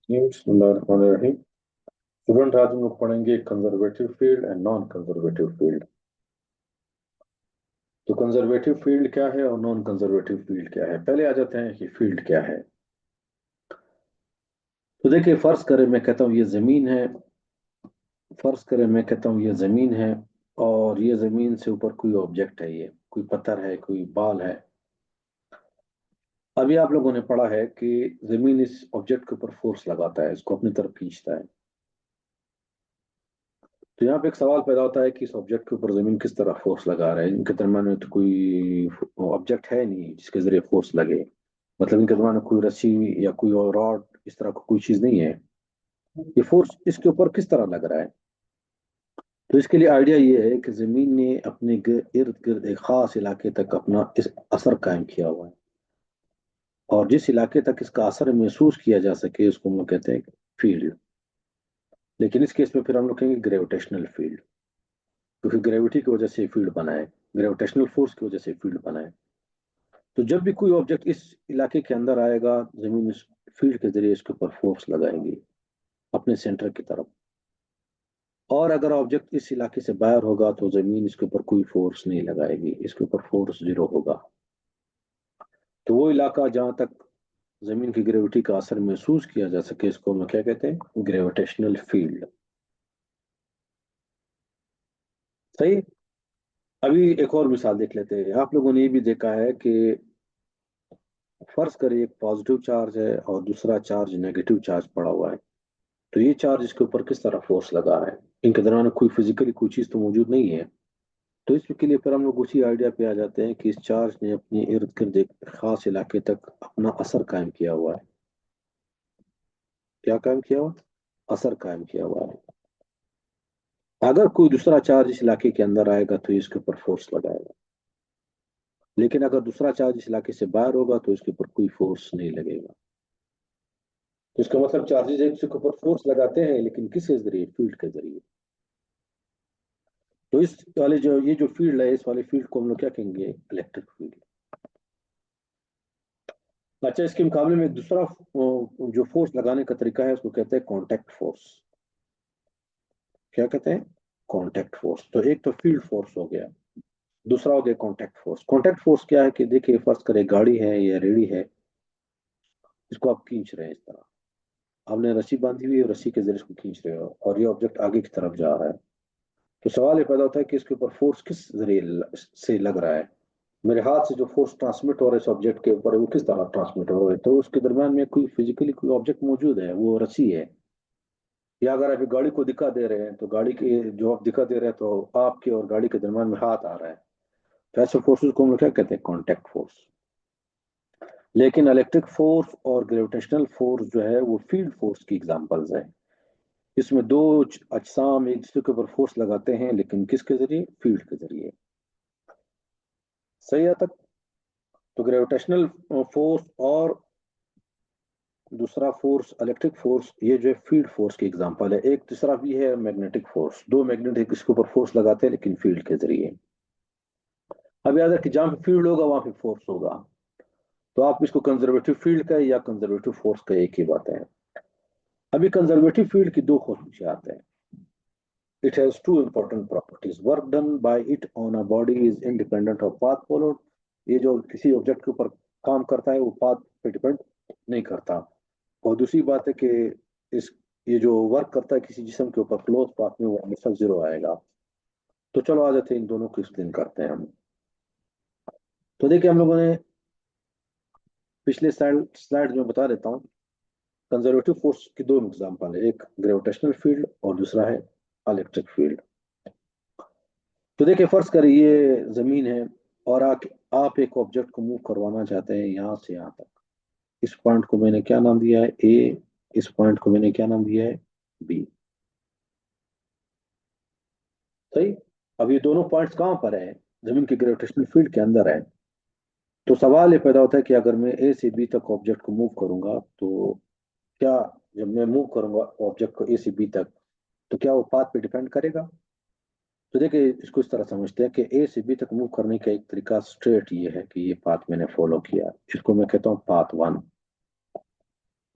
बिस्मिल्लाहिर्रहमानिर्रहीम। स्टूडेंट, आज हम लोग पढ़ेंगे conservative field and non conservative field. तो कंजर्वेटिव फील्ड क्या है और नॉन कंजर्वेटिव फील्ड क्या है, पहले आ जाते हैं कि फील्ड क्या है। तो देखिए, फर्ज करें मैं कहता हूँ ये जमीन है। फर्ज करें मैं कहता हूँ ये जमीन है, और ये जमीन से ऊपर कोई ऑब्जेक्ट है, ये कोई पत्थर है, कोई बाल है। अभी आप लोगों ने पढ़ा है कि जमीन इस ऑब्जेक्ट के ऊपर फोर्स लगाता है, इसको अपनी तरफ खींचता है। तो यहाँ पे एक सवाल पैदा होता है कि इस ऑब्जेक्ट के ऊपर जमीन किस तरह फोर्स लगा रहा है। इनके दरम्यान में तो कोई ऑब्जेक्ट है नहीं जिसके जरिए फोर्स लगे। मतलब इनके दरम्यान में कोई रस्सी या कोई और रॉड, इस तरह का कोई चीज नहीं है। ये फोर्स इसके ऊपर किस तरह लग रहा है। तो इसके लिए आइडिया ये है कि जमीन ने अपने इर्द गिर्द एक खास इलाके तक अपना इस असर कायम किया हुआ है, और जिस इलाके तक इसका असर महसूस किया जा सके उसको हम लोग कहते हैं फील्ड। लेकिन इस केस में फिर हम लोग कहेंगे ग्रेविटेशनल फील्ड, क्योंकि ग्रेविटी की वजह से फील्ड बना है, ग्रेविटेशनल फोर्स की वजह से फील्ड बना है। तो जब भी कोई ऑब्जेक्ट इस इलाके के अंदर आएगा, जमीन इस फील्ड के जरिए इसके ऊपर फोर्स लगाएगी अपने सेंटर की तरफ। और अगर ऑब्जेक्ट इस इलाके से बाहर होगा तो जमीन इसके ऊपर कोई फोर्स नहीं लगाएगी, इसके ऊपर फोर्स जीरो होगा। तो वो इलाका जहां तक जमीन की ग्रेविटी का असर महसूस किया जा सके, इसको हम क्या कहते हैं, ग्रेविटेशनल फील्ड। सही। अभी एक और मिसाल देख लेते हैं। आप लोगों ने ये भी देखा है कि फर्ज करें एक पॉजिटिव चार्ज है और दूसरा चार्ज नेगेटिव चार्ज पड़ा हुआ है। तो ये चार्ज इसके ऊपर किस तरह फोर्स लगा रहा है। इनके दरम्यान कोई फिजिकली कोई चीज तो मौजूद नहीं है। तो इसके लिए फिर हम लोग उसी आइडिया पे आ जाते हैं कि इस चार्ज ने अपने इर्द गिर्द एक खास इलाके तक अपना असर कायम किया हुआ है। क्या कायम किया हुआ, असर कायम किया हुआ है। अगर कोई दूसरा चार्ज इस इलाके के अंदर आएगा तो ये इसके ऊपर फोर्स लगाएगा। लेकिन अगर दूसरा चार्ज इस इलाके से बाहर होगा तो इसके ऊपर कोई फोर्स नहीं लगेगा। तो इसका मतलब चार्जेस एक दूसरे के ऊपर फोर्स लगाते हैं, लेकिन किसके जरिए, फील्ड के जरिए। तो इस वाले जो ये जो फील्ड है, इस वाले फील्ड को हम लोग क्या कहेंगे, इलेक्ट्रिक फील्ड। अच्छा, इसके मुकाबले में एक दूसरा जो फोर्स लगाने का तरीका है उसको कहते हैं कॉन्टैक्ट फोर्स। क्या कहते हैं, कॉन्टैक्ट फोर्स। तो एक तो फील्ड फोर्स हो गया, दूसरा हो गया कॉन्टैक्ट फोर्स। कॉन्टैक्ट फोर्स क्या है कि देखिए, फर्ज करें गाड़ी है या रेडी है, इसको आप खींच रहे हैं इस तरह। आपने रस्सी बांधी हुई है, रस्सी के जरिए इसको खींच रहे हो और ये ऑब्जेक्ट आगे की तरफ जा रहा है। तो सवाल ये पैदा होता है कि इसके ऊपर फोर्स किस जरिए से लग रहा है। मेरे हाथ से जो फोर्स ट्रांसमिट हो रहा है इस ऑब्जेक्ट के ऊपर, वो किस तरह ट्रांसमिट हो रहा है। तो उसके दरम्यान में कोई फिजिकली कोई ऑब्जेक्ट मौजूद है, वो रस्सी है। या अगर अभी गाड़ी को दिखा दे रहे हैं तो गाड़ी के जो आप दिखा दे रहे हैं तो आपके और गाड़ी के दरम्यान में हाथ आ रहा है। तो ऐसे फोर्सेस को हम लोग क्या कहते हैं, कॉन्टैक्ट फोर्स। लेकिन इलेक्ट्रिक फोर्स और ग्रेविटेशनल फोर्स जो है वो फील्ड फोर्स की एग्जांपल्स है। इसमें दो अजसाम एक दूसरे के ऊपर फोर्स लगाते हैं, लेकिन किसके जरिए, फील्ड के जरिए। सही है तक। तो ग्रेविटेशनल फोर्स और दूसरा फोर्स इलेक्ट्रिक फोर्स, ये जो है फील्ड फोर्स की एग्जांपल है। एक दूसरा भी है मैग्नेटिक फोर्स। दो मैग्नेट एक इसके ऊपर फोर्स लगाते हैं लेकिन फील्ड के जरिए। अब याद है कि जहां पे फील्ड होगा वहां पे फोर्स होगा। तो आप इसको कंजर्वेटिव फील्ड का या कंजर्वेटिव फोर्स का एक ही बात है। अभी कंजर्वेटिव फील्ड की दो खसूसियात हैं। It has two important properties. Work done by it on a body is independent of path followed. ये जो किसी ऑब्जेक्ट के ऊपर काम करता है वो पाथ पे डिपेंड नहीं करता। और दूसरी बात है कि इस ये जो वर्क करता है किसी जिस्म के ऊपर क्लोज पाथ में, वो हमेशा जीरो आएगा। तो चलो आ जाते हैं, इन दोनों को एक्सप्लेन करते हैं हम। तो देखिए, हम लोगों ने पिछले स्लाइड में बता देता हूँ। कंजर्वेटिव फोर्स की दो एग्जांपल है, एक ग्रेविटेशनल फील्ड और दूसरा है इलेक्ट्रिक फील्ड। तो देखिए, फर्ज करिए ये जमीन है, और आप एक ऑब्जेक्ट को मूव करवाना चाहते हैं यहाँ से यहाँ तक। इस पॉइंट को मैंने क्या नाम दिया है, ए। इस पॉइंट को मैंने क्या नाम दिया है, बी। सही। अब ये दोनों पॉइंट्स कहाँ पर है, जमीन के ग्रेविटेशनल फील्ड के अंदर है। तो सवाल ये पैदा होता है कि अगर मैं ए से बी तक ऑब्जेक्ट को मूव करूंगा तो क्या, जब मैं मूव करूंगा ऑब्जेक्ट को ए से बी तक, तो क्या वो पाथ पे डिपेंड करेगा। तो देखिए, इसको इस तरह समझते हैं कि ए से बी तक मूव करने का एक तरीका स्ट्रेट ये है कि ये पाथ मैंने फॉलो किया, इसको मैं कहता हूँ पाथ वन।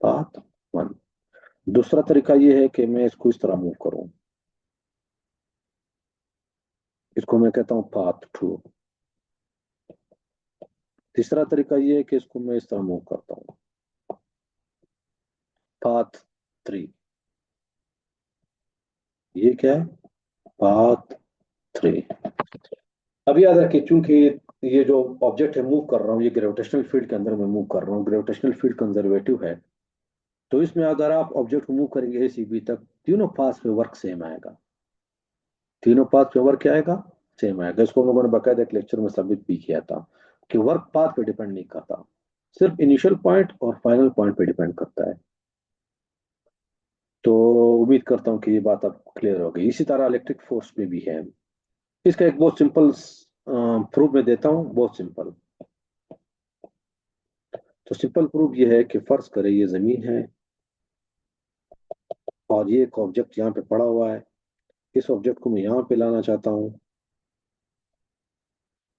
Path one. दूसरा तरीका ये है कि मैं इसको इस तरह मूव करूं, इसको मैं कहता हूं पाथ 2। तीसरा तरीका ये है कि इसको मैं इस तरह मूव करता हूं, पाथ 3। ये क्या है, पाथ 3। अब याद रखिए, चूंकि ये जो ऑब्जेक्ट है मूव कर रहा हूँ, ये ग्रेविटेशनल फील्ड के अंदर मैं मूव कर रहा हूँ, ग्रेविटेशनल फील्ड कंजर्वेटिव है, तो इसमें अगर आप ऑब्जेक्ट को मूव करेंगे ए सी बी तक, तीनों पास में वर्क सेम आएगा, तीनों पाथ पे वर्क क्या आएगा, सेम आएगा। इसको हम लोगों ने बाकायदा एक लेक्चर में साबित भी किया था कि वर्क पाथ पे डिपेंड नहीं करता, सिर्फ इनिशियल पॉइंट और फाइनल पॉइंट पे डिपेंड करता है। तो उम्मीद करता हूँ कि ये बात अब क्लियर हो गई। इसी तरह इलेक्ट्रिक फोर्स में भी है। इसका एक बहुत सिंपल प्रूफ मैं देता हूँ, बहुत सिंपल। तो सिंपल प्रूफ ये है कि फर्ज करें ये जमीन है और ये एक ऑब्जेक्ट यहाँ पे पड़ा हुआ है, इस ऑब्जेक्ट को मैं यहाँ पे लाना चाहता हूँ,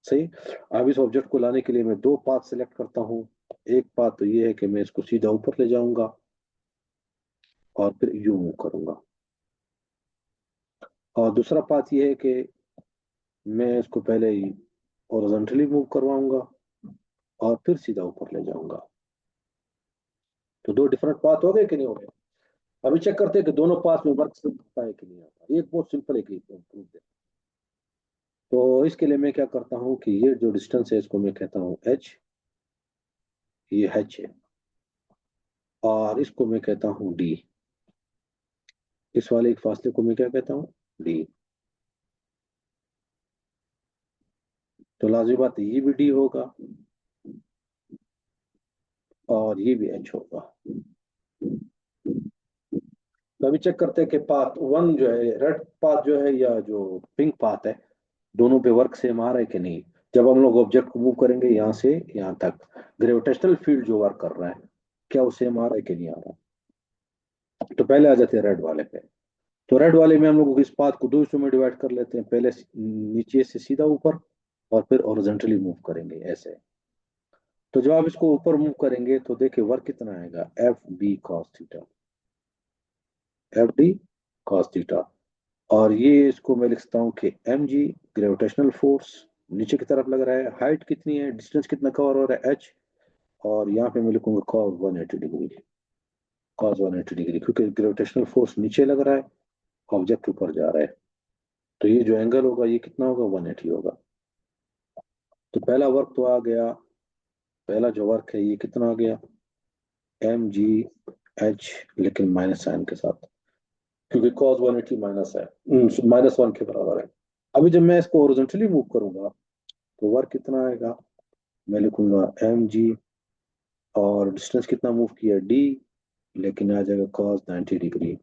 सही। अब इस ऑब्जेक्ट को लाने के लिए मैं दो पाथ सेलेक्ट करता हूँ। एक पाथ तो ये है कि मैं इसको सीधा ऊपर ले जाऊंगा और फिर यू मूव करूंगा, और दूसरा पाथ ये है कि मैं इसको पहले ही हॉरिजॉन्टली मूव करवाऊंगा और फिर सीधा ऊपर ले जाऊंगा। तो दो डिफरेंट पाथ हो गए कि नहीं हो गए। अभी चेक करते हैं कि दोनों पाथ में वर्क सेम आता है कि नहीं आता। ये बहुत सिंपल है कि प्रूफ है। तो इसके लिए मैं क्या करता हूँ कि ये जो डिस्टेंस है इसको मैं कहता हूँ एच, ये एच है, और इसको मैं कहता हूँ डी। इस वाले एक फासले को मैं क्या कहता हूँ, डी। तो लाजिमी बात है, ये भी डी होगा और ये भी एच होगा। तो अभी चेक करते हैं कि पाथ वन जो है, रेड पाथ जो है या जो पिंक पाथ है, दोनों पे वर्क सेम आ रहा है कि नहीं। जब हम लोग ऑब्जेक्ट को मूव करेंगे यहाँ से यहाँ तक, ग्रेविटेशनल फील्ड जो वर्क कर रहा है, क्या वो सेम आ रहा है कि नहीं आ रहा। तो पहले आ जाते हैं रेड वाले पे। तो रेड वाले में हम लोग इस पाथ को दो हिस्सों में डिवाइड कर लेते हैं, पहले नीचे से सीधा ऊपर और फिर हॉरिजॉन्टली मूव करेंगे ऐसे। तो जब आप इसको ऊपर मूव करेंगे तो देखिए वर्क कितना आएगा, F B cos theta, F D cos theta. और ये इसको मैं लिखता हूँ कि एम जी ग्रेविटेशनल फोर्स नीचे की तरफ लग रहा है, हाइट कितनी है, डिस्टेंस कितना कवर हो रहा है, एच। और यहाँ पे मैं लिखूंगा कॉस 180 डिग्री, कॉस 180 डिग्री, क्योंकि ग्रेविटेशनल फोर्स नीचे लग रहा है, ऑब्जेक्ट ऊपर जा रहा है। तो ये जो एंगल होगा ये कितना होगा, 180 होगा। तो पहला वर्क तो आ गया, पहला जो वर्क है ये कितना आ गया, एम जी एच, लेकिन माइनस साइन के साथ, क्योंकि कॉस 180 माइनस है, -1 के बराबर है। अभी जब मैं इसको ओरिजेंटली मूव करूंगा तो वर्क कितना आएगा, मैं लिखूंगा एम जी, और डिस्टेंस कितना मूव किया, डी, लेकिन आ जाएगा कॉस 90 डिग्री,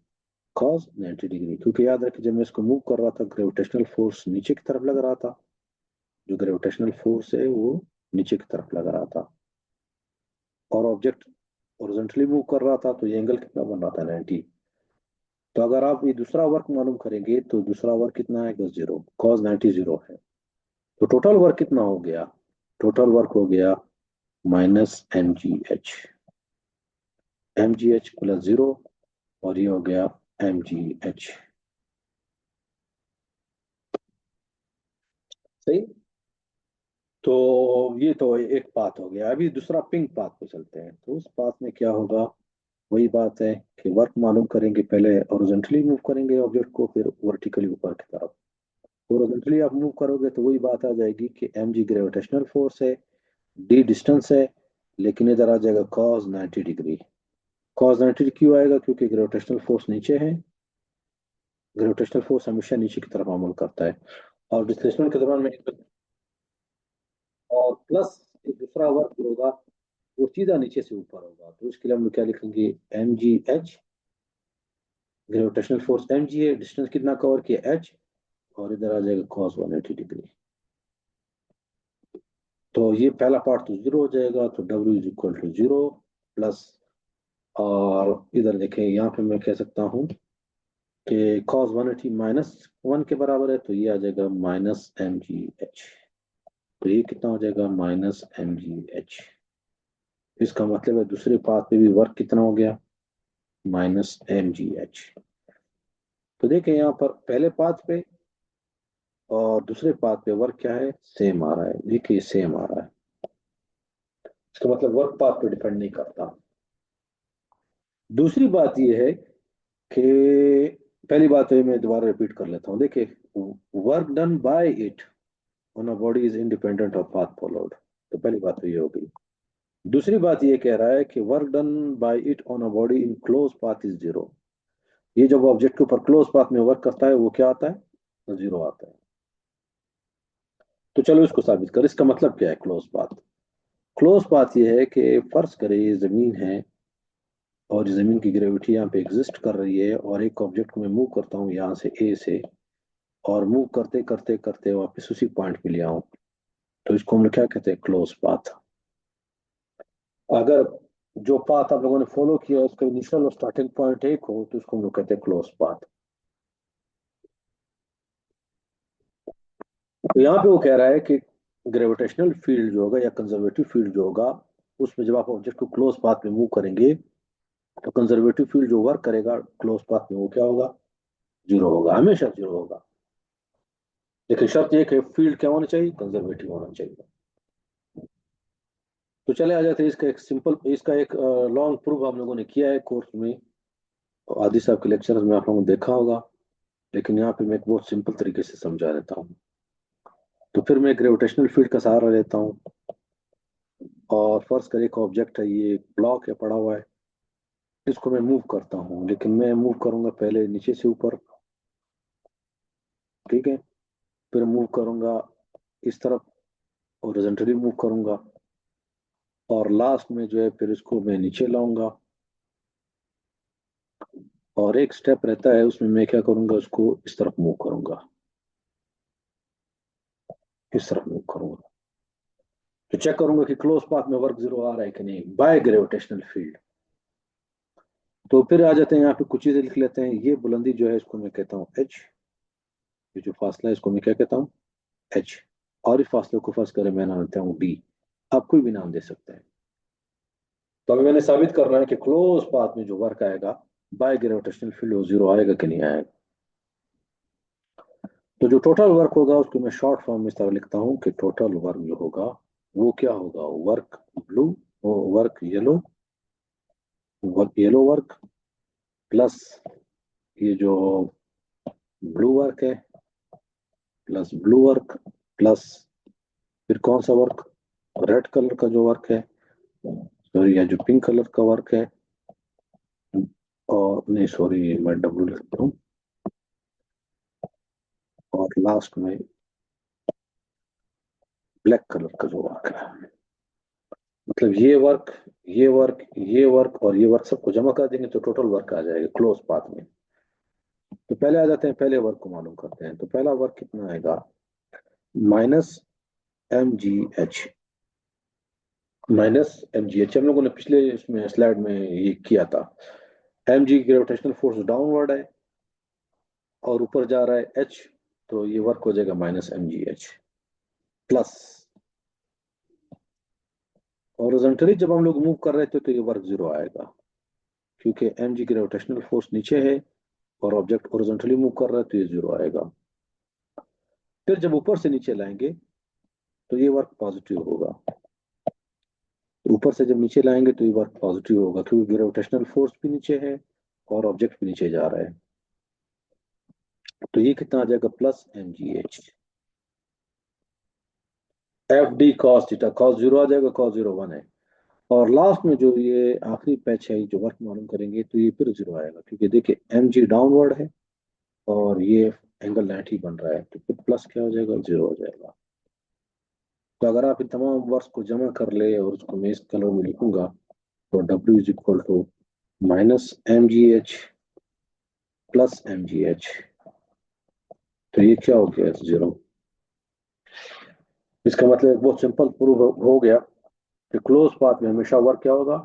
कॉस 90 डिग्री। क्योंकि याद रखिए जब मैं इसको मूव कर रहा था ग्रेविटेशनल फोर्स नीचे की तरफ लग रहा था, जो ग्रेविटेशनल फोर्स है वो नीचे की तरफ लग रहा था, और ऑब्जेक्ट हॉरिजॉन्टली मूव कर रहा था, तो ये एंगल कितना बन रहा था, 90। तो अगर आप ये दूसरा वर्क मालूम करेंगे तो दूसरा वर्क कितना आएगा, जीरो, कॉस 90 जीरो है। तो टोटल वर्क कितना हो गया, टोटल वर्क हो गया -mgh, mgh प्लस जीरो, और ये हो गया mgh, सही। तो ये तो एक पाथ हो गया। अभी दूसरा पिंक पाथ पे चलते हैं। तो उस पाथ में क्या होगा, वही बात है कि वर्क मालूम करेंगे, पहले हॉरिजॉन्टली मूव करेंगे ऑब्जेक्ट को, फिर वर्टिकली ऊपर की तरफ। हॉरिजॉन्टली आप मूव करोगे तो वही बात आ जाएगी कि एम जी ग्रेविटेशनल फोर्स है, डी डिस्टेंस है, लेकिन इधर आ जाएगा कॉस 90 डिग्री। कॉस 90 क्यों आएगा, क्योंकि ग्रेविटेशनल फोर्स नीचे है, ग्रेविटेशनल फोर्स हमेशा नीचे की तरफ अमल करता है, और डिस्प्लेसमेंट के दौरान में, और प्लस एक दूसरा वर्क जो होगा वो सीधा नीचे से ऊपर होगा। तो इसके लिए हम लोग क्या लिखेंगे, M G H, gravitational force M G है, डिस्टेंस कितना कवर किया, एच, और इधर आ जाएगा कॉस 180 डिग्री। तो ये पहला पार्ट तो जीरो हो जाएगा, तो W is equal to zero plus, और इधर देखें यहाँ पे मैं कह सकता हूँ कि कॉस 180 -1 के बराबर है, तो ये आ जाएगा -mgh। तो ये कितना हो जाएगा, -mgh। इसका मतलब है दूसरे पाथ पे भी वर्क कितना हो गया, माइनस एम जी एच। तो देखें यहाँ पर पहले पाथ पे और दूसरे पाथ पे वर्क क्या है, सेम आ रहा है। देखिए सेम आ रहा है, इसका मतलब वर्क पाथ पे डिपेंड नहीं करता। दूसरी बात यह है कि पहली बात है, मैं दोबारा रिपीट कर लेता हूँ। देखिए, work done by it on a body is independent of path followed. तो पहली बात तो ये हो गई। दूसरी बात ये कह रहा है कि work done by it on a body in close path is zero. ये जब ऑब्जेक्ट के ऊपर क्लोज पाथ में वर्क करता है वो क्या आता है, जीरो आता है। तो चलो इसको साबित कर। इसका मतलब क्या है क्लोज पाथ? क्लोज पाथ ये है कि फर्ज करे ये जमीन है और जमीन की ग्रेविटी यहाँ पे एग्जिस्ट कर रही है, और एक ऑब्जेक्ट को मैं मूव करता हूँ यहाँ से ए से, और मूव करते करते करते वापस उसी पॉइंट पे ले आऊं, तो इसको हम लोग क्या कहते हैं, क्लोज पाथ। अगर जो पाथ आप लोगों ने फॉलो किया उसका इनिशियल और स्टार्टिंग पॉइंट एक हो तो इसको हम लोग कहते हैं क्लोज पाथ। तो यहाँ पे वो कह रहा है कि ग्रेविटेशनल फील्ड जो होगा या कंजर्वेटिव फील्ड जो होगा, उसमें जब आप ऑब्जेक्ट को क्लोज पाथ में मूव करेंगे तो कंजर्वेटिव फील्ड जो वर्क करेगा क्लोज पाथ में वो क्या होगा, जीरो होगा, हमेशा जीरो होगा। लेकिन शर्त एक है, फील्ड क्या होना चाहिए, कंजर्वेटिव होना चाहिए। तो चले आ जाते हैं इसका एक सिंपल, इसका एक लॉन्ग प्रूफ हम लोगों ने किया है कोर्स में, आदि साहब के लेक्चर में आप लोगों ने देखा होगा। लेकिन यहाँ पे मैं एक बहुत सिंपल तरीके से समझा देता हूँ। तो फिर मैं ग्रेविटेशनल फील्ड का सहारा लेता हूँ, और फर्ज कर एक ऑब्जेक्ट है, ये ब्लॉक है पड़ा हुआ है, इसको मैं मूव करता हूँ। लेकिन मैं मूव करूंगा पहले नीचे से ऊपर, ठीक है, फिर मूव करूंगा इस तरफ, हॉरिजॉन्टली मूव करूंगा, और लास्ट में जो है फिर इसको मैं नीचे लाऊंगा। और एक स्टेप रहता है उसमें मैं क्या करूंगा, उसको इस तरफ मूव करूंगा, इस तरफ मूव करूंगा। तो चेक करूंगा कि क्लोज पाथ में वर्क जीरो आ रहा है कि नहीं बाय ग्रेविटेशनल फील्ड। तो फिर आ जाते हैं यहाँ पे कुछ चीजें लिख लेते हैं। ये बुलंदी जो है इसको मैं कहता हूँ एच, ये जो फासला है इसको मैं क्या कहता हूँ, एच। और इस फासले को फर्ज करें मैं नाम देता हूँ डी, आप कोई भी नाम दे सकते हैं। तो अभी मैंने साबित करना है कि क्लोज पाथ में जो वर्क आएगा बाय ग्रेविटेशनल फील्ड वो जीरो आएगा कि नहीं आएगा। तो जो टोटल वर्क होगा उसको मैं शॉर्ट फॉर्म में इस तरह लिखता हूँ कि टोटल वर्क जो होगा वो क्या होगा, work blue, work yellow, work yellow work plus ये जो ब्लू वर्क है, प्लस ब्लू वर्क, प्लस फिर कौन सा वर्क, रेड कलर का जो वर्क है, सॉरी या जो पिंक कलर का वर्क है, और नहीं सॉरी मैं डब्लू लिखता हूँ, और लास्ट में ब्लैक कलर का जो वर्क है। मतलब ये वर्क, ये वर्क, ये वर्क और ये वर्क सबको जमा कर देंगे तो टोटल वर्क आ जाएगा क्लोज पाथ में। तो पहले आ जाते हैं, पहले वर्क को मालूम करते हैं। तो पहला वर्क कितना आएगा, minus M G H. Minus M G H हम लोगों ने पिछले इसमें स्लाइड में ये किया था। M G gravitational force downward है और ऊपर जा रहा है एच, तो ये वर्क हो जाएगा minus M G H plus horizontally जब हम लोग मूव कर रहे थे तो ये वर्क जीरो आएगा, क्योंकि एम जी ग्रेविटेशनल फोर्स नीचे है और ऑब्जेक्ट हॉरिजॉन्टली मूव कर रहा है तो ये जीरो आएगा। फिर जब ऊपर से नीचे लाएंगे तो ये वर्क पॉजिटिव होगा। ऊपर से जब नीचे लाएंगे तो ये वर्क पॉजिटिव होगा, क्योंकि ग्रेविटेशनल फोर्स भी नीचे है और ऑब्जेक्ट भी नीचे जा रहा है। तो ये कितना आ जाएगा, plus M G H F D cos theta. Cos zero आ जाएगा, कॉस जीरो वन है। और लास्ट में जो ये आखिरी पैच है जो वर्क मालूम करेंगे तो ये फिर जीरो आएगा, क्योंकि देखिए एम जी डाउनवर्ड है और ये एंगल 90 बन रहा है, तो फिर प्लस क्या हो जाएगा, जीरो हो जाएगा। तो अगर आप इन तमाम वर्ड्स को जमा कर ले और उसको मैं इस कलर में लिखूंगा, तो W is equal to minus M G H plus M G H. तो ये क्या हो गया, जीरो। इसका मतलब एक बहुत सिंपल प्रूफ हो गया कि क्लोज पाथ में हमेशा वर्क क्या होगा,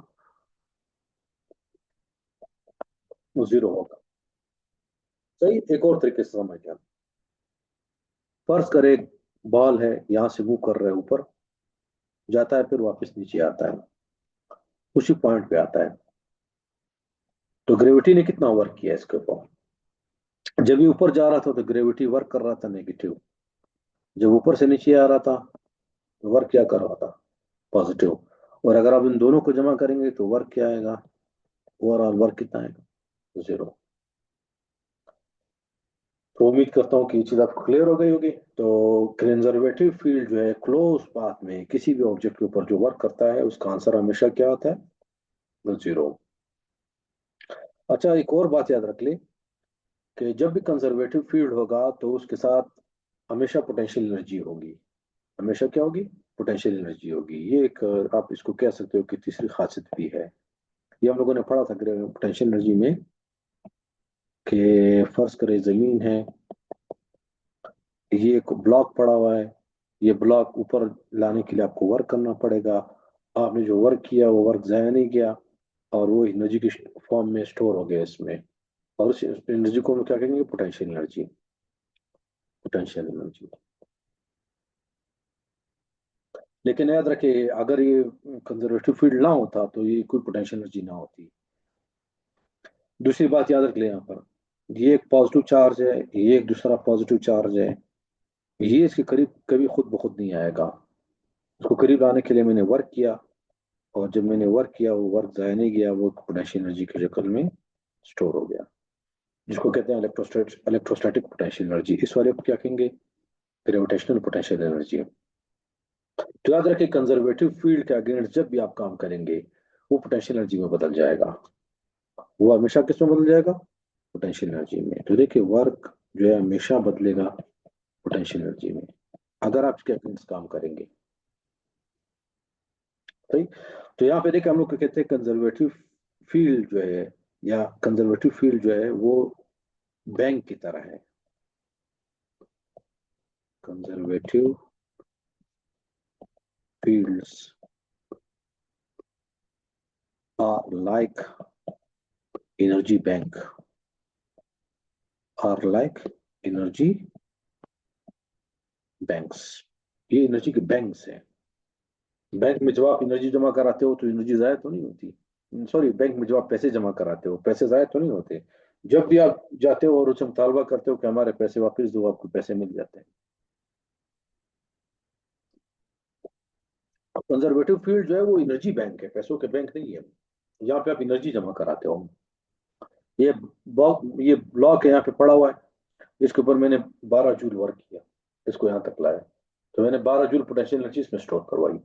वो जीरो होगा। सही, एक और तरीके से समझ गया। फर्ज करे बॉल है, यहां से मूव कर रहा है, ऊपर जाता है फिर वापस नीचे आता है, उसी पॉइंट पे आता है। तो ग्रेविटी ने कितना वर्क किया इसके ऊपर? जब ये ऊपर जा रहा था तो ग्रेविटी वर्क कर रहा था नेगेटिव, जब ऊपर से नीचे आ रहा था तो वर्क क्या कर रहा था? पॉजिटिव। और अगर आप इन दोनों को जमा करेंगे तो वर्क क्या आएगा? ओवरऑल वर्क कितना आएगा? 0। तो उम्मीद करता हूँ कि ये चीज आपको क्लियर हो गई होगी। तो कंजर्वेटिव फील्ड जो है क्लोज पाथ में किसी भी ऑब्जेक्ट के ऊपर जो वर्क करता है उसका आंसर हमेशा क्या होता है? 0। अच्छा, एक और बात याद रख ले कि जब भी कंजर्वेटिव फील्ड होगा तो उसके साथ हमेशा पोटेंशियल एनर्जी होगी। हमेशा क्या होगी? पोटेंशियल एनर्जी होगी। ये एक आप इसको कह सकते हो कि तीसरी खासियत भी है। ये हम लोगों ने पढ़ा था पोटेंशियल एनर्जी में कि फर्ज करें जमीन है, ये एक ब्लॉक पड़ा हुआ है, ये ब्लॉक ऊपर लाने के लिए आपको वर्क करना पड़ेगा। आपने जो वर्क किया वो वर्क जाया नहीं गया और वो एनर्जी की फॉर्म में स्टोर हो गया इसमें। और उस एनर्जी को हम क्या कहेंगे? Potential energy. Potential energy. लेकिन याद रखिए, अगर ये कंजर्वेटिव फील्ड ना होता तो ये कोई पोटेंशियल एनर्जी ना होती। दूसरी बात याद रख ले यहाँ पर, ये एक पॉजिटिव चार्ज है, ये एक दूसरा पॉजिटिव चार्ज है, ये इसके करीब कभी खुद ब खुद नहीं आएगा। इसको करीब आने के लिए मैंने वर्क किया, और जब मैंने वर्क किया वो वर्क जाया नहीं गया, वो पोटेंशियल एनर्जी की शक्ल में स्टोर हो गया, जिसको कहते हैं इलेक्ट्रोस्टैटिक पोटेंशियल एनर्जी। इस वाले को क्या कहेंगे? Gravitational potential energy. तो याद रखें, कंजर्वेटिव फील्ड के अगेंस्ट जब भी आप काम करेंगे वो पोटेंशियल एनर्जी में बदल जाएगा। वो हमेशा किस में बदल जाएगा? पोटेंशियल एनर्जी में। तो देखिए, वर्क जो है हमेशा बदलेगा पोटेंशियल एनर्जी में अगर आप इसके अगेंस्ट काम करेंगे। सही। तो यहाँ पे देखिए, हम लोग कहते हैं कंजर्वेटिव फील्ड जो है, या कंजर्वेटिव फील्ड जो है वो बैंक की तरह है। Conservative fields are like energy bank. Are like energy banks. ये एनर्जी के बैंक्स हैं। बैंक में जब आप एनर्जी जमा कराते हो तो एनर्जी जाया तो नहीं होती। सॉरी, बैंक में जब आप पैसे जमा कराते हो पैसे जाया तो नहीं होते। जब भी आप जाते हो और उससे मुतालबा करते हो कि हमारे पैसे वापस दो, आपको पैसे मिल जाते हैं। कंजर्वेटिव फील्ड जो है वो एनर्जी बैंक है, पैसों के बैंक नहीं है। यहाँ पे आप एनर्जी जमा कराते हो। ये ये ब्लॉक है, यहाँ पे पड़ा हुआ है, इसके ऊपर मैंने 12 जूल वर्क किया, इसको यहाँ तक लाया, तो मैंने 12 जूल पोटेंशियल एनर्जी इसमें स्टोर करवाई।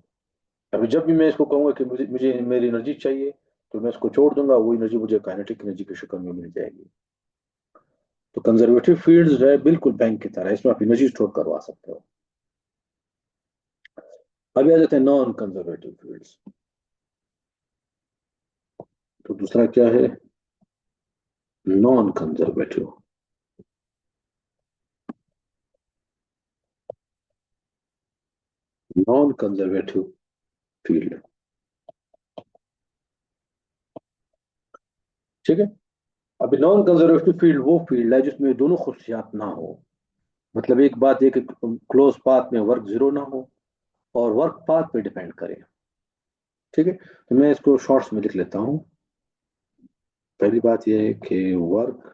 अभी जब भी मैं इसको कहूंगा कि मुझे मुझे मेरी एनर्जी चाहिए, तो मैं इसको छोड़ दूंगा, वो एनर्जी मुझे काइनेटिक एनर्जी की शक्ल में मिल जाएगी। तो कंजर्वेटिव फील्ड जो है बिल्कुल बैंक की तरह है, इसमें आप एनर्जी स्टोर करवा सकते हो। अभी आ जाते हैं नॉन कंजर्वेटिव फील्ड्स। तो दूसरा क्या है? Non conservative. Non conservative field. ठीक है। अभी नॉन कंजर्वेटिव फील्ड वो फील्ड है जिसमें दोनों खुशियात ना हो। मतलब एक बात, एक क्लोज पाथ में वर्क जीरो ना हो और वर्क पाथ पे डिपेंड करे। ठीक है, तो मैं इसको शॉर्ट्स में लिख लेता हूँ। पहली बात यह है कि work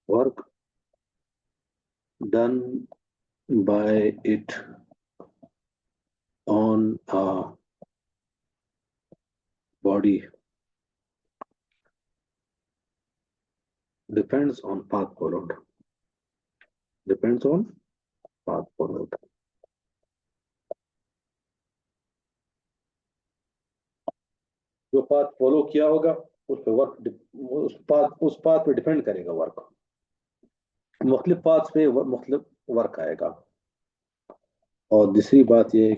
work done by it on a body depends on path followed. Depends on path followed. जो पाथ फॉलो किया होगा उस पे वर्क, उस पाथ पे डिपेंड करेगा वर्क। मुख्तलिफ पाथ पे मुख्तलिफ वर्क आएगा। और दूसरी बात यह है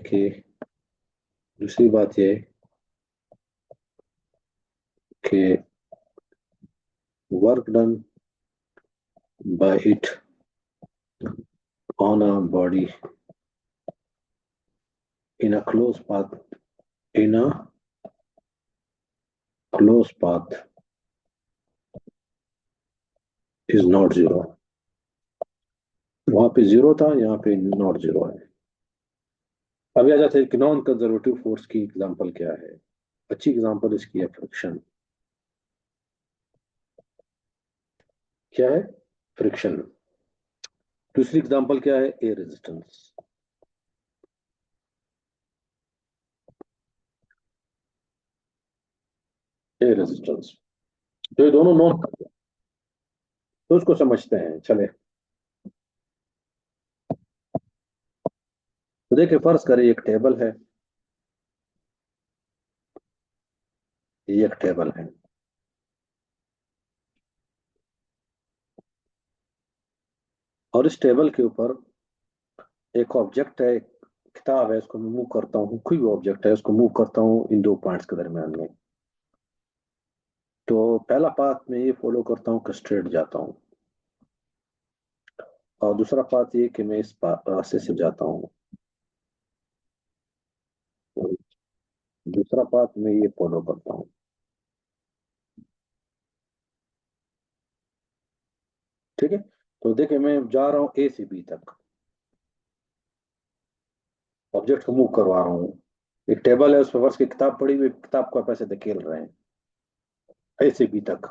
कि work done by it on a body in a close path in a close path is not zero। वहां पे जीरो था, यहाँ पे नॉट जीरो है। अभी आ जाते हैं कि नॉन कंजर्वेटिव फोर्स की एग्जांपल क्या है। अच्छी एग्जांपल इसकी है फ्रिक्शन। क्या है? फ्रिक्शन। दूसरी एग्जांपल क्या है? Air resistance. Air resistance. तो ये दोनों नॉन, तो उसको समझते हैं चले। तो देखिए फर्ज करें एक टेबल है, ये एक टेबल है, और इस टेबल के ऊपर एक ऑब्जेक्ट है, एक किताब है, इसको मैं मूव करता हूँ, कोई भी ऑब्जेक्ट है उसको मूव करता हूँ इन दो पॉइंट्स के दरमियान में। तो पहला पाथ में ये फॉलो करता हूँ कि स्ट्रेट जाता हूँ, और दूसरा पाथ ये कि मैं इस रास्ते से जाता हूँ। तो दूसरा पाथ में ये फॉलो करता हूँ। ठीक है। तो देखिए मैं जा रहा हूँ ए से बी तक, ऑब्जेक्ट को मूव करवा रहा हूँ। एक टेबल है, उस पर वर्ष की किताब पड़ी हुई, किताब को आप ऐसे धकेल रहे हैं ए से बी तक,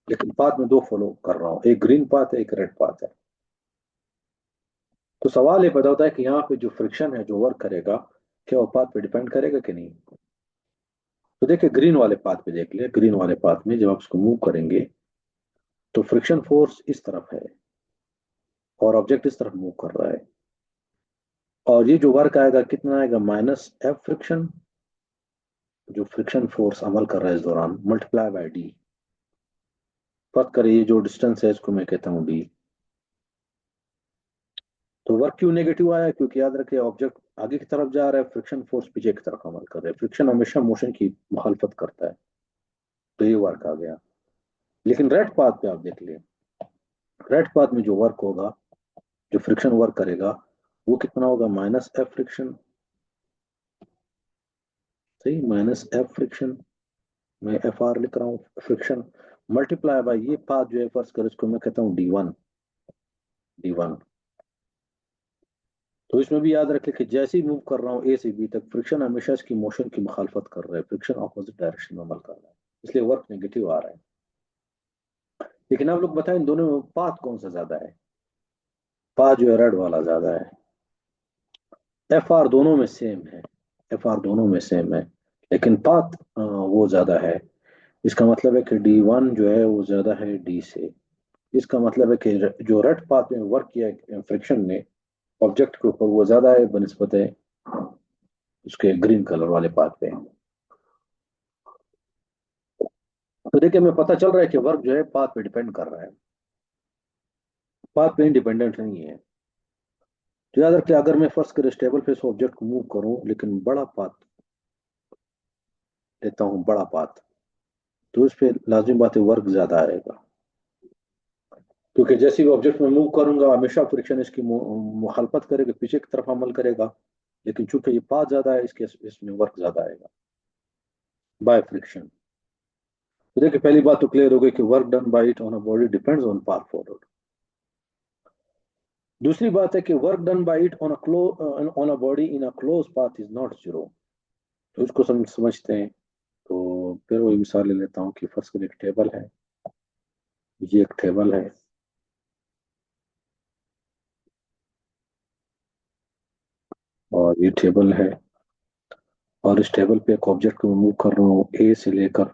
लेकिन पाथ में दो फॉलो कर रहा हूँ, एक ग्रीन पाथ है, एक रेड पाथ है। तो सवाल ये पैदा होता है कि यहाँ पे जो फ्रिक्शन है, जो वर्क करेगा, क्या वो पाथ पे डिपेंड करेगा कि नहीं। तो देखिए ग्रीन वाले पाथ पे देख लिया, ग्रीन वाले पाथ में जब आप उसको मूव करेंगे तो फ्रिक्शन फोर्स इस तरफ है और ऑब्जेक्ट इस तरफ मूव कर रहा है, और ये जो वर्क आएगा कितना आएगा? माइनस एफ फ्रिक्शन, जो फ्रिक्शन फोर्स अमल कर रहा है इस दौरान, मल्टीप्लाई बाय डी। फर्क करिए ये जो डिस्टेंस है इसको मैं कहता हूँ डी। तो वर्क क्यों नेगेटिव आया? क्योंकि याद रखिए ऑब्जेक्ट आगे की तरफ जा रहा है, फ्रिक्शन फोर्स पीछे की तरफ अमल कर रहा है, फ्रिक्शन हमेशा मोशन की मुखालफत करता है, तो ये वर्क आ गया। लेकिन रेड पाथ पे आप देख लिए, रेड पाथ में जो वर्क होगा, जो फ्रिक्शन वर्क करेगा, वो कितना होगा? Minus F friction. सही, माइनस एफ फ्रिक्शन, मैं एफ आर लिख रहा हूँ, फ्रिक्शन मल्टीप्लाई बाय ये पाथ जो है, फर्स्ट कर इसको मैं कहता हूँ डी वन। D one. तो इसमें भी याद रखें कि जैसे ही मूव कर रहा हूँ ए से बी तक, फ्रिक्शन हमेशा इसकी मोशन की मुखालफत कर रहा है, फ्रिक्शन ऑपोजिट डायरेक्शन में अमल कर रहा है, इसलिए वर्क नेगेटिव आ रहा है। लेकिन आप लोग बताएं इन दोनों में पाथ कौन सा ज्यादा है? पाथ जो है रेड वाला ज्यादा है। एफ आर दोनों में सेम है, एफ आर दोनों में सेम है, लेकिन पाथ वो ज्यादा है। इसका मतलब है कि डी वन जो है वो ज्यादा है डी से। इसका मतलब है कि जो रेड पाथ में वर्क किया फ्रिक्शन ने ऑब्जेक्ट के ऊपर, वो ज्यादा है बनिस्बत है उसके ग्रीन कलर वाले पाथ पे। तो देखिए हमें पता चल रहा है कि वर्क जो है पाथ पे डिपेंड कर रहा है, पाथ पे इंडिपेंडेंट नहीं है। तो याद रखिए अगर मैं फर्स्ट करे स्टेबल पे ऑब्जेक्ट को मूव करूं, लेकिन बड़ा पाथ लेता हूं, बड़ा पाथ, तो उस पर लाजिम बात है वर्क ज्यादा आएगा, क्योंकि जैसे ही ऑब्जेक्ट में मूव करूंगा हमेशा फ्रिक्शन इसकी मुखालफत करेगा, पीछे की तरफ अमल करेगा। लेकिन चूंकि ये पाथ ज्यादा है, इसके इसमें वर्क ज्यादा आएगा बाय फ्रिक्शन। तो देखिए पहली बात तो क्लियर हो गई कि work done by it on a body depends on path forward. दूसरी बात है कि work done by it on on a body in a close path is not zero. तो इसको समझते हैं। तो फिर वही मिसाल ले लेता हूँ कि फर्स्ट एक टेबल है, ये एक टेबल है, और ये टेबल है, और इस टेबल पे एक ऑब्जेक्ट को मूव कर रहा हूँ ए से लेकर,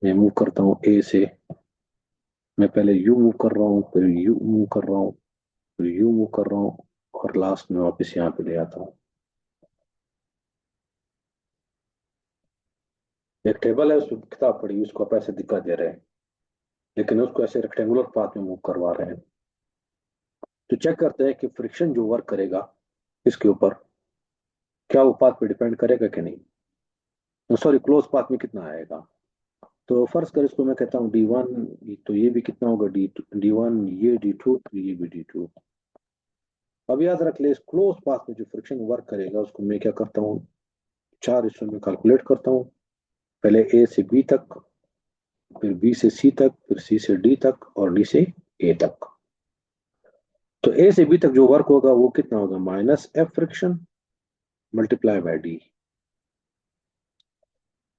मैं मूव करता हूँ ए से, मैं पहले यू मूव कर रहा हूँ, फिर यू मूव कर रहा हूँ, फिर यू मूव कर रहा हूँ, और लास्ट में वापस यहाँ पे ले आता हूँ। एक टेबल है, उसमें किताब पड़ी है, उसको आप ऐसे दिखा दे रहे हैं, लेकिन उसको ऐसे रेक्टेंगुलर पाथ में मूव करवा रहे हैं। तो चेक करते हैं कि फ्रिक्शन जो वर्क करेगा इसके ऊपर, क्या वो पाथ पे डिपेंड करेगा कि नहीं, सॉरी क्लोज पाथ में कितना आएगा। तो फर्ज कर इसको मैं कहता हूँ डी वन, तो ये भी कितना होगा? डी वन, ये डी टू, ये भी डी टू। अब याद रख ले, इस क्लोज पाथ में जो फ्रिक्शन वर्क करेगा उसको मैं क्या करता हूँ, चार हिस्सों में कैलकुलेट करता हूँ। पहले ए से बी तक, फिर बी से सी तक, फिर सी से डी तक, और डी से ए तक। तो ए से बी तक जो वर्क होगा वो कितना होगा? Minus F friction, multiply by D.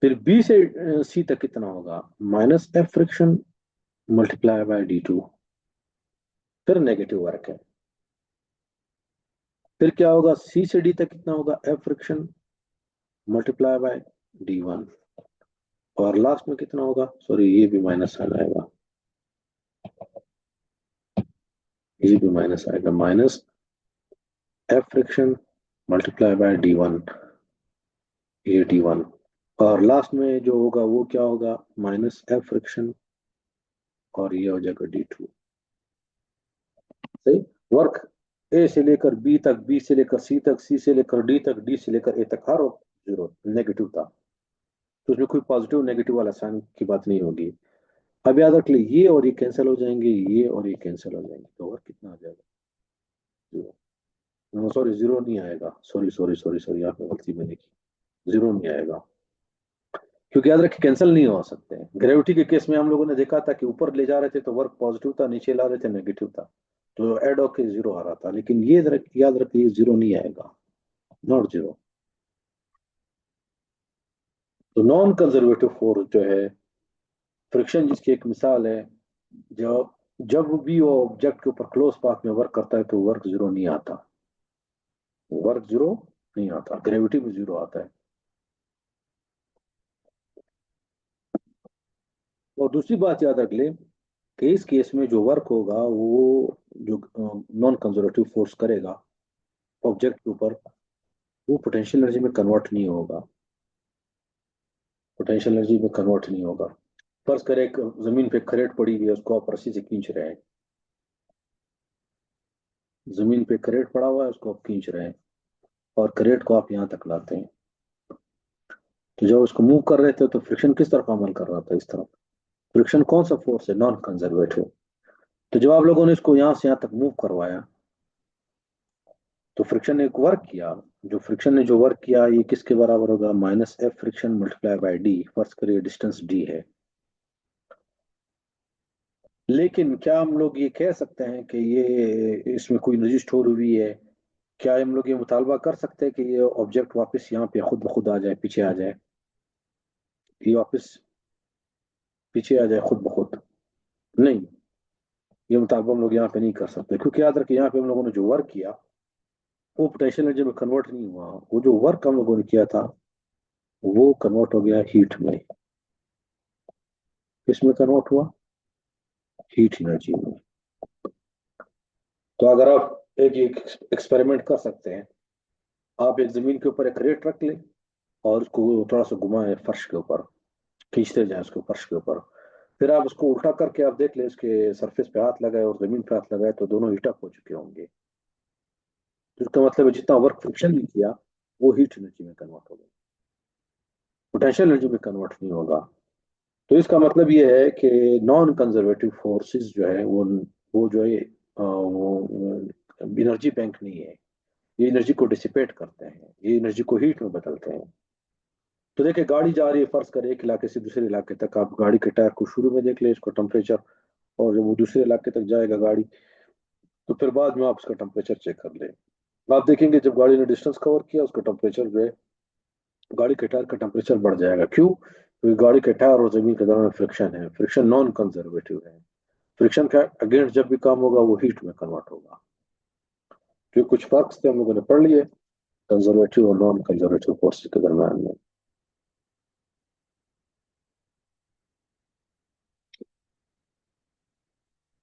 फिर बी से सी तक कितना होगा, minus F friction multiply by D two, फिर नेगेटिव वर्क है। फिर क्या होगा, सी से डी तक कितना होगा, F friction multiply by D one, और लास्ट में कितना होगा, सॉरी ये भी माइनस आ जाएगा, ये भी माइनस आएगा, minus F friction multiply by D one, ये डी वन, और लास्ट में जो होगा वो क्या होगा, माइनस एफ फ्रिक्शन, और ये हो जाएगा डी टू। सही। वर्क ए से लेकर बी तक, बी से लेकर सी तक, सी से लेकर डी तक, डी से लेकर ए तक हर वक्त जीरो नेगेटिव था, तो उसमें कोई पॉजिटिव नेगेटिव वाला साइन की बात नहीं होगी। अब याद रख ले, ये और ये कैंसिल हो जाएंगे, ये और ये कैंसिल हो जाएंगे, तो वर्क कितना आ जाएगा, जीरो। सॉरी जीरो नहीं आएगा, सॉरी सॉरी सॉरी सॉरी, यहाँ पे गलती मैंने की, जीरो नहीं आएगा, क्योंकि याद रखिए कैंसिल नहीं हो सकते हैं। ग्रेविटी के केस में हम लोगों ने देखा था कि ऊपर ले जा रहे थे तो वर्क पॉजिटिव था, नीचे ला रहे थे नेगेटिव था, तो एड होके जीरो आ रहा था, लेकिन ये याद रखिए जीरो नहीं आएगा, नॉट जीरो। तो नॉन कंजर्वेटिव फोर्स जो है, फ्रिक्शन जिसकी एक मिसाल है, जब जब भी वो ऑब्जेक्ट के ऊपर क्लोज पाथ में वर्क करता है तो वर्क जीरो नहीं आता, वर्क जीरो नहीं आता, ग्रेविटी में जीरो आता है। और दूसरी बात याद रख ले कि इस केस में जो वर्क होगा वो जो नॉन कंजर्वेटिव फोर्स करेगा ऑब्जेक्ट के ऊपर, वो पोटेंशियल एनर्जी में कन्वर्ट नहीं होगा, पोटेंशियल एनर्जी में कन्वर्ट नहीं होगा। फर्ज करें एक जमीन पे करेट पड़ी हुई है, उसको आप रस्सी से खींच रहे हैं, जमीन पे करेट पड़ा हुआ है, उसको आप खींच रहे हैं, और करेट को आप यहाँ तक लाते हैं, तो जब उसको मूव कर रहे थे तो फ्रिक्शन किस तरफ अमल कर रहा था, इस तरफ। फ्रिक्शन कौन सा फोर्स है, नॉन कंजर्वेटिव। तो जब आप लोगों ने इसको यहाँ से यहाँ तक मूव करवाया तो फ्रिक्शन ने एक वर्क किया, जो फ्रिक्शन ने जो वर्क किया ये किसके बराबर होगा, minus F friction multiply by D, first करिए डिस्टेंस डी है। लेकिन क्या हम लोग ये कह सकते हैं कि ये इसमें कोई एनर्जी स्टोर हुई है, क्या हम लोग ये मुतालबा कर सकते हैं कि ये ऑब्जेक्ट वापस यहाँ पे खुद ब खुद आ जाए, पीछे आ जाए, ये वापस पीछे आ जाए खुद ब खुद, नहीं, ये मुतालबा हम लोग यहाँ पे नहीं कर सकते, क्योंकि याद रखिए यहाँ पे हम लोगों ने जो वर्क किया वो पोटेंशियल एनर्जी में कन्वर्ट नहीं हुआ, वो जो वर्क हम लोगों ने किया था वो कन्वर्ट हो गया हीट में। किसमें कन्वर्ट हुआ, हीट एनर्जी में। तो अगर आप एक एक्सपेरिमेंट कर सकते हैं, आप एक जमीन के ऊपर एक रेत रख लें और उसको थोड़ा सा घुमाएं फर्श के ऊपर, खींचते जाए उसको फर्श के ऊपर, फिर आप उसको उल्टा करके आप देख लें, उसके सरफेस पे हाथ लगाए और जमीन पे हाथ लगाए तो दोनों हीट अप हो चुके होंगे, तो इसका मतलब है जितना वर्क फ्रिक्शन ने किया वो हीट एनर्जी में कन्वर्ट हो गया, पोटेंशियल एनर्जी में कन्वर्ट नहीं होगा। तो इसका मतलब ये है कि नॉन कंजर्वेटिव फोर्सेस जो है वो जो है वो एनर्जी बैंक नहीं है, ये एनर्जी को डिसिपेट करते हैं, ये एनर्जी को हीट में बदलते हैं। तो देखिए गाड़ी जा रही है, फर्ज करें एक इलाके से दूसरे इलाके तक, आप गाड़ी के टायर को शुरू में देख ले, इसको टेम्परेचर, और जब वो दूसरे इलाके तक जाएगा गाड़ी, तो फिर बाद में आप उसका टेम्परेचर चेक कर ले, आप देखेंगे जब गाड़ी ने डिस्टेंस कवर किया उसका टेम्परेचर जो है, गाड़ी के टायर का टेम्परेचर बढ़ जाएगा। क्यों, क्योंकि गाड़ी के टायर और जमीन के दरमियान फ्रिक्शन है, फ्रिक्शन नॉन कंजर्वेटिव है, फ्रिक्शन का अगेंस्ट जब भी काम होगा वो हीट में कन्वर्ट होगा। तो कुछ फर्क थे हम लोगों ने पढ़ लिए कंजर्वेटिव और नॉन कंजर्वेटिव फोर्सेस के दरमियान में।